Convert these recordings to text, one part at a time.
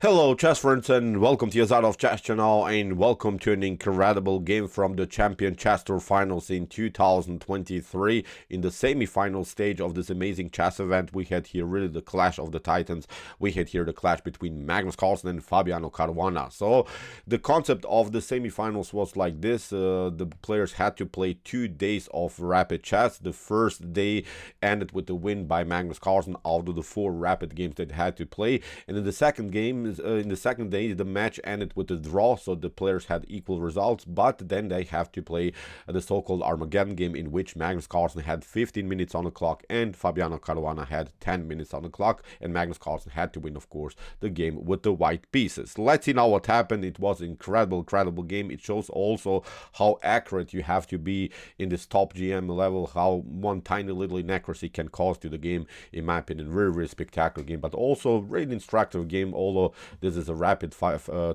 Hello chess friends and welcome to Jozarov chess channel and welcome to an incredible game from the Champion Chess Tour Finals in 2023. In the semi-final stage of this amazing chess event, we had here really the clash of the titans. We had here the clash between Magnus Carlsen and Fabiano Caruana. So the concept of the semi-finals was like this. The players had to play 2 days of rapid chess. The first day ended with the win by Magnus Carlsen out of the 4 rapid games that they had to play. And in the second game, in the second day, the match ended with a draw, so the players had equal results, but then they have to play the so-called Armageddon game, in which Magnus Carlsen had 15 minutes on the clock and Fabiano Caruana had 10 minutes on the clock, and Magnus Carlsen had to win, of course, the game with the white pieces. Let's see now what happened. It was an incredible game. It shows also how accurate you have to be in this top GM level, how one tiny little inaccuracy can cost you the game. In my opinion, really spectacular game, but also really instructive game. Although this is a rapid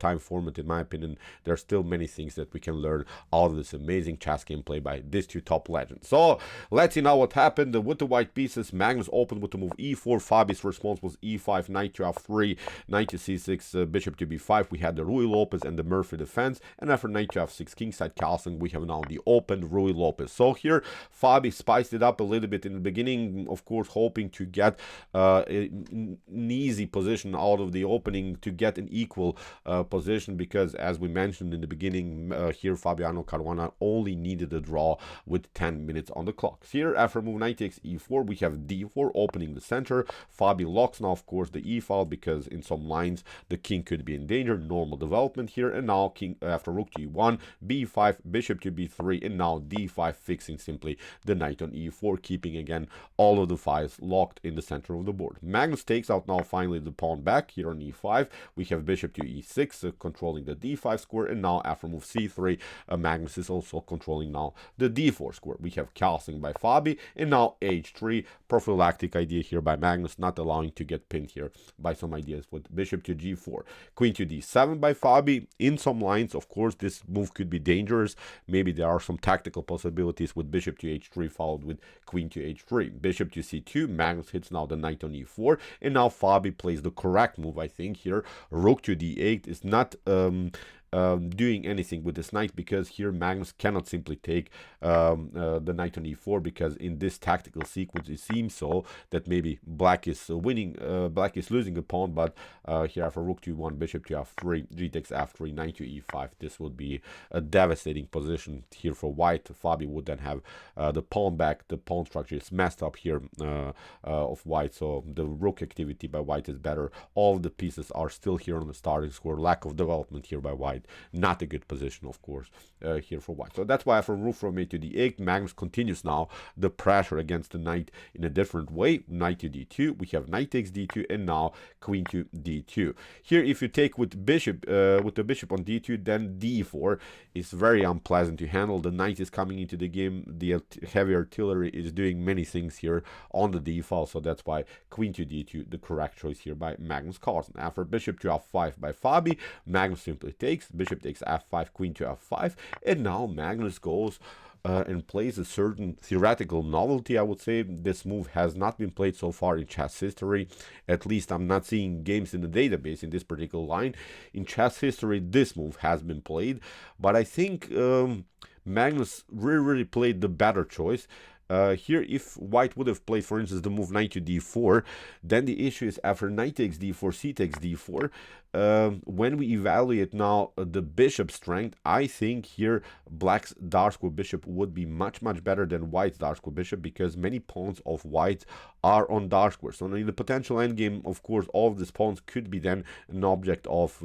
time format, in my opinion, there are still many things that we can learn out of this amazing chess game played by these two top legends. So let's see now what happened. With the white pieces, Magnus opened with the move e4. Fabi's response was e5, knight to f3, knight to c6, bishop to b5. We had the Ruy Lopez and the Murphy defense, and after knight to f6, kingside castling, we have now the open Ruy Lopez. So here Fabi spiced it up a little bit in the beginning, of course, hoping to get an easy position out of the opening, to get an equal position, because as we mentioned in the beginning, here Fabiano Caruana only needed a draw with 10 minutes on the clock. Here after move knight takes e4, we have d4 opening the center. Fabi locks now, of course, the e-file, because in some lines the king could be in danger. Normal development here, and now king after rook to e1, b5, bishop to b3, and now d5, fixing simply the knight on e4, keeping again all of the files locked in the center of the board. Magnus takes out now finally the pawn back here on e5. We have bishop to e6, controlling the d5 square, and now after move c3, Magnus is also controlling now the d4 square. We have castling by Fabi, and now h3, prophylactic idea here by Magnus, not allowing to get pinned here by some ideas with bishop to g4. Queen to d7 by Fabi. In some lines, of course, this move could be dangerous. Maybe there are some tactical possibilities with bishop to h3 followed with queen to h3. Bishop to c2, Magnus hits now the knight on e4, and now Fabi plays the correct move, I think, here. Rook to d8 is not doing anything with this knight, because here Magnus cannot simply take the knight on e4, because in this tactical sequence it seems so that maybe black is winning, black is losing a pawn, but here after rook to e1, bishop to f3, g takes f3, knight to e5, this would be a devastating position here for white. Fabi would then have the pawn back. The pawn structure is messed up here of white, so the rook activity by white is better. All the pieces are still here on the starting score. Lack of development here by white. Not a good position, of course, here for white. So that's why after rook from a to d8, Magnus continues now the pressure against the knight in a different way. Knight to d2, we have knight takes d2, and now queen to d2. Here, if you take with the bishop on d2, then d4 is very unpleasant to handle. The knight is coming into the game. The heavy artillery is doing many things here on the d file, so that's why queen to d2, the correct choice here by Magnus Carlsen. After bishop to f5 by Fabi, Magnus simply takes. Bishop takes f5, queen to f5, and now Magnus goes and plays a certain theoretical novelty. I would say this move has not been played so far in chess history. At least I'm not seeing games in the database in this particular line. In chess history, this move has been played, but I think Magnus really played the better choice. Here, if white would have played, for instance, the move knight to d4, then the issue is after knight takes d4, c takes d4. When we evaluate now the bishop strength, I think here black's dark square bishop would be much better than white's dark square bishop, because many pawns of white are on dark square. So in the potential endgame, of course, all of these pawns could be then an object of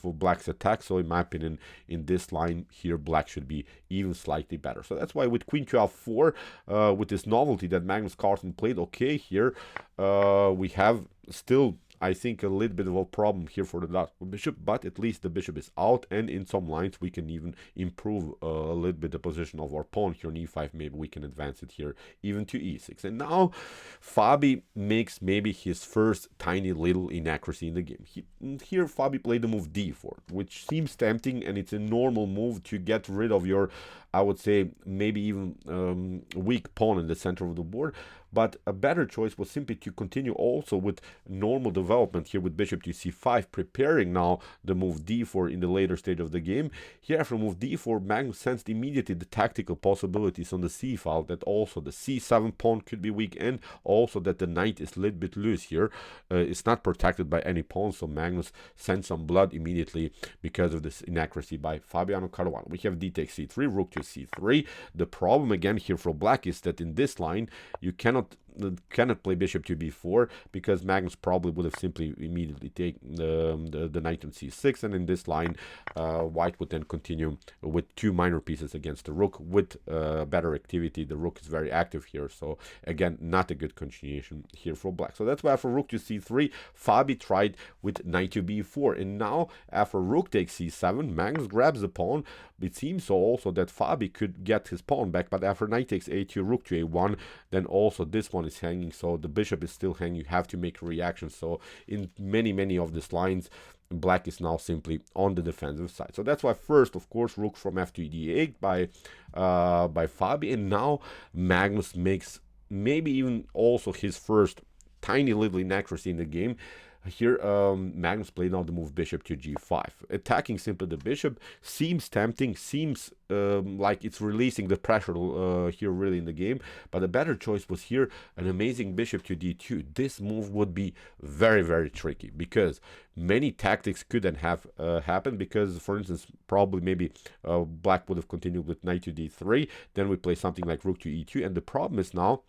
black's attack. So in my opinion, in this line here, black should be even slightly better. So that's why with queen to f4, with this novelty that Magnus Carlsen played, okay, here we have still, I think, a little bit of a problem here for the dark bishop, but at least the bishop is out, and in some lines we can even improve a little bit the position of our pawn here on e5. Maybe we can advance it here even to e6. And now Fabi makes maybe his first tiny little inaccuracy in the game. Here Fabi played the move d4, which seems tempting, and it's a normal move to get rid of your, I would say, maybe even weak pawn in the center of the board. But a better choice was simply to continue also with normal development development here with bishop to c5, preparing now the move d4 in the later stage of the game. Here after move d4, Magnus sensed immediately the tactical possibilities on the c file, that also the c7 pawn could be weak, and also that the knight is a little bit loose here. It's not protected by any pawn, so Magnus sent some blood immediately because of this inaccuracy by Fabiano Caruana. We have d takes c3, rook to c3. The problem again here for black is that in this line you cannot play bishop to b4, because Magnus probably would have simply immediately taken the knight on c6, and in this line white would then continue with two minor pieces against the rook with better activity. The rook is very active here, so again not a good continuation here for black. So that's why after rook to c3, Fabi tried with knight to b4, and now after rook takes c7, Magnus grabs the pawn. It seems so also that Fabi could get his pawn back, but after knight takes a2, rook to a1, then also this one is hanging, so the bishop is still hanging. You have to make a reaction. So in many of these lines, black is now simply on the defensive side. So that's why first, of course, rook from f to d8 by Fabi, and now Magnus makes maybe even also his first tiny little inaccuracy in the game. Here Magnus played now the move bishop to g5. Attacking simply the bishop seems tempting, seems like it's releasing the pressure here really in the game, but a better choice was here an amazing bishop to d2. This move would be very tricky, because many tactics couldn't have happened, because for instance probably maybe black would have continued with knight to d3, then we play something like rook to e2, and the problem is now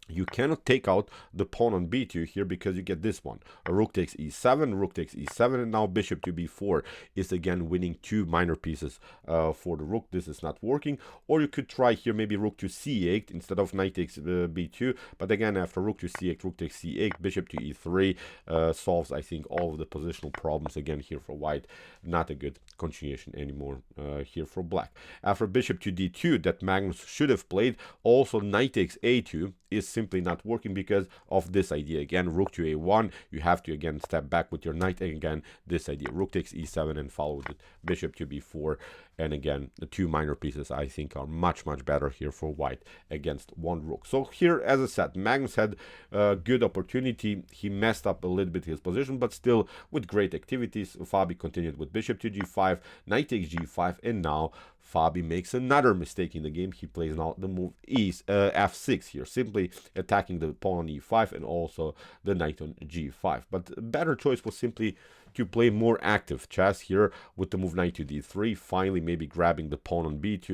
you cannot take out the pawn on b2 here, because you get this one. A rook takes e7, rook takes e7, and now bishop to b4 is again winning two minor pieces for the rook. This is not working. Or you could try here maybe rook to c8 instead of knight takes b2. But again, after rook to c8, rook takes c8, bishop to e3 solves, I think, all of the positional problems again here for white. Not a good continuation anymore here for black. After bishop to d2 that Magnus should have played, also knight takes a2 is simply not working because of this idea. Again, rook to a1, you have to again step back with your knight, and again this idea, rook takes e7 and followed it, bishop to b4, and again the two minor pieces I think are much better here for white against one rook. So here, as I said, Magnus had a good opportunity. He messed up a little bit his position, but still with great activities. Fabi continued with bishop to g5, knight takes g5, and now Fabi makes another mistake in the game. He plays now the move f6 here, simply attacking the pawn on e5 and also the knight on g5. But a better choice was simply to play more active chess here with the move knight to d3, finally maybe grabbing the pawn on b2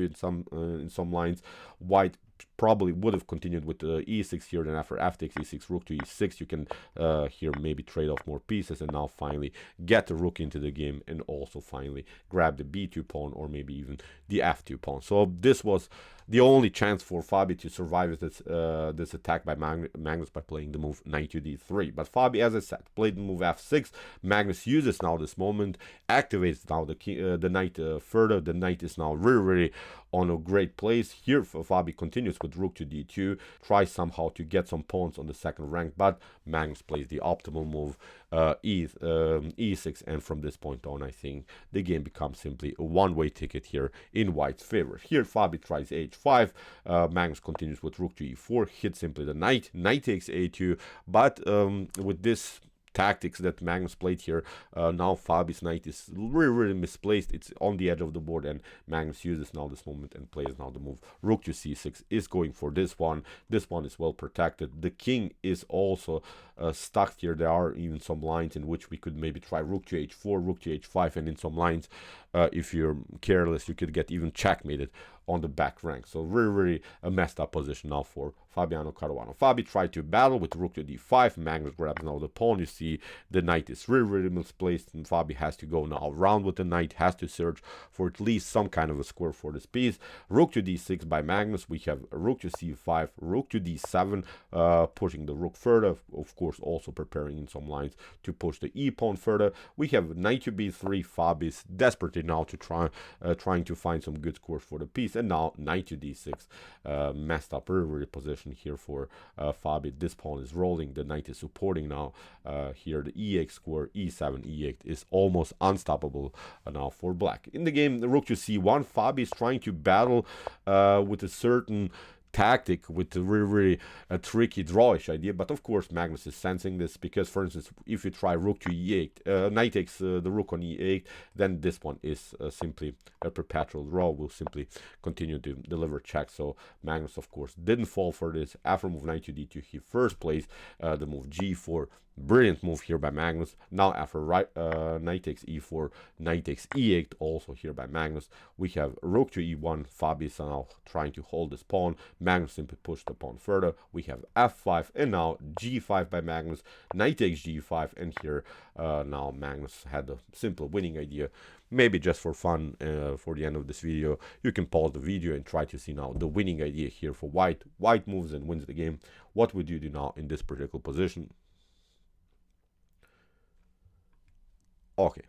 in some lines. White probably would have continued with the e6 here, then after f takes e6, rook to e6, you can here maybe trade off more pieces, and now finally get the rook into the game, and also finally grab the b2 pawn, or maybe even the f2 pawn. So this was the only chance for Fabi to survive this attack by Magnus by playing the move knight to d3. But Fabi, as I said, played the move f6. Magnus uses now this moment, activates now the knight further. The knight is now really on a great place. Here Fabi continues with rook to d2, tries somehow to get some pawns on the second rank, but Magnus plays the optimal move, e6, and from this point on I think the game becomes simply a one-way ticket here in white's favor. Here Fabi tries h5, Magnus continues with rook to e4, hits simply the knight takes a2, but with this tactics that Magnus played here, now Fabi's knight is really misplaced. It's on the edge of the board, and Magnus uses now this moment and plays now the move rook to c6, is going for this one. This one is well protected. The king is also stuck here. There are even some lines in which we could maybe try rook to h4, rook to h5, and in some lines if you're careless you could get even checkmated on the back rank. So really a messed up position now for Fabiano Caruana. Fabi tried to battle with rook to d5. Magnus grabs now the pawn. You see the knight is really misplaced, and Fabi has to go now around with the knight, has to search for at least some kind of a square for this piece. Rook to d6 by Magnus. We have rook to c5, rook to d7, pushing the rook further, of course also preparing in some lines to push the e pawn further. We have knight to b3. Fabi is desperately now to trying to find some good scores for the piece, and now knight to d6, messed up really position here for Fabi. This pawn is rolling, the knight is supporting now. Here the e8 square, e7, e8 is almost unstoppable now for black. In the game, the rook to c1, Fabi is trying to battle with a certain tactic with a really a tricky drawish idea. But of course Magnus is sensing this, because for instance if you try rook to e8, knight takes the rook on e8, then this one is simply a perpetual draw, will simply continue to deliver checks. So Magnus of course didn't fall for this. After move knight to d2 he first plays the move g4. Brilliant move here by Magnus. Now after knight takes e4, knight takes e8, also here by Magnus. We have rook to e1. Fabi is now trying to hold this pawn. Magnus simply pushed the pawn further. We have f5, and now g5 by Magnus. Knight takes g5, and here now Magnus had a simple winning idea. Maybe just for fun, for the end of this video, you can pause the video and try to see now the winning idea here for white. White moves and wins the game. What would you do now in this particular position? Okay,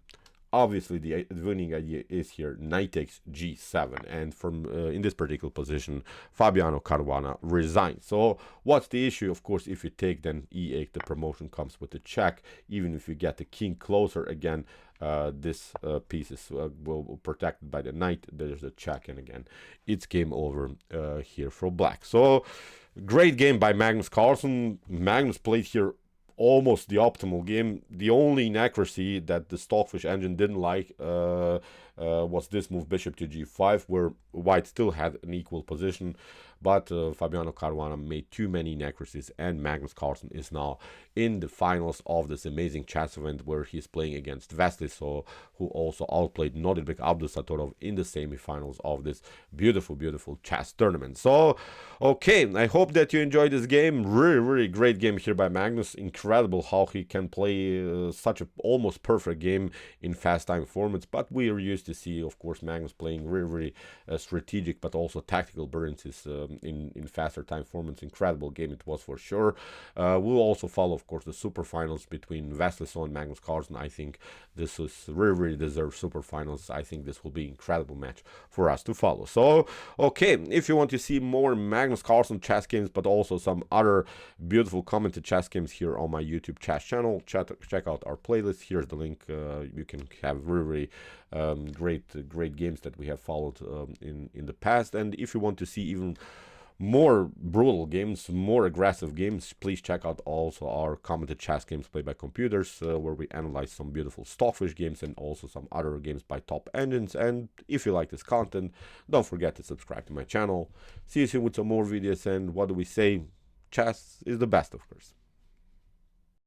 obviously the winning idea is here knight takes g7, and from in this particular position Fabiano Caruana resigns. So what's the issue? Of course, if you take then e8, the promotion comes with a check. Even if you get the king closer again, this piece is well protected by the knight. There's a check, and again it's game over here for black. So great game by Magnus Carlsen. Magnus played here almost the optimal game. The only inaccuracy that the Stockfish engine didn't like was this move bishop to g5, where white still had an equal position, but Fabiano Caruana made too many inaccuracies, and Magnus Carlsen is now in the finals of this amazing chess event, where he's playing against Vasily, so who also outplayed Nodirbek Abdusatorov in the semifinals of this beautiful chess tournament. So okay, I hope that you enjoyed this game. Really great game here by Magnus. Incredible how he can play such a almost perfect game in fast time formats, but we are used to see, of course, Magnus playing really strategic but also tactical brilliances in faster time formats. Incredible game it was for sure. We'll also follow, of course, the super finals between Vasily and Magnus Carlsen. I think this is really deserved super finals. I think this will be an incredible match for us to follow. So okay, if you want to see more Magnus Carlsen chess games, but also some other beautiful commented chess games here on my YouTube chess channel, check out our playlist. Here's the link. You can have really great games that we have followed in the past. And if you want to see even more brutal games, more aggressive games, please check out also our commented chess games played by computers, where we analyze some beautiful Stockfish games and also some other games by top engines. And if you like this content, don't forget to subscribe to my channel. See you soon with some more videos, and what do we say? Chess is the best, of course.